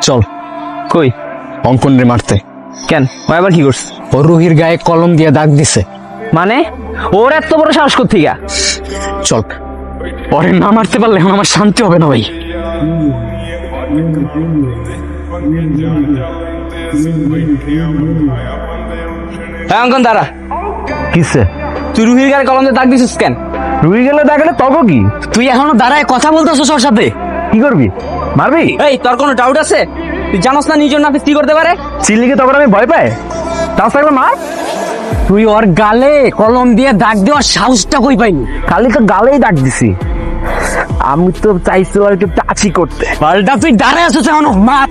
চল কই? অঙ্কন রে মারতে। কেন, ও আবার কি করছে? ও রুহির গায়ে কলম দিয়ে দাগ দিছে। মানে ওর এত বড় সাহস কোত্থেকে? চল, পরে না মারতে পারলে এখন আমার শান্তি হবে না ভাই। হ্যাঁ অঙ্কন দাঁড়া। কিসে? তুই রুহির গায়ে কলম দিয়ে দাগ দিছিস কেন? রুহি গেলে দাগলে তবে কি? তুই এখনো দাঁড়ায় কথা বলতেছিস ওর সাথে? কি করবি? মারবি? এই তোর কোনো ডাউট আছে? তুই জানোস না নিজের নাফিস কি করতে পারে? চিল্লিকে তখন আমি ভয় পাই। তাও থাকলে মার। তুই ওর গালে কলম দিয়ে দাগ দেওয়ার সাহসটা কই পাইনি? খালি তো গালেই দাগ দিছি। আমি তো চাইছি আর একটু টাচি করতে। পাল্টা তুই দাঁড়ায় আছিস এখনো, মার।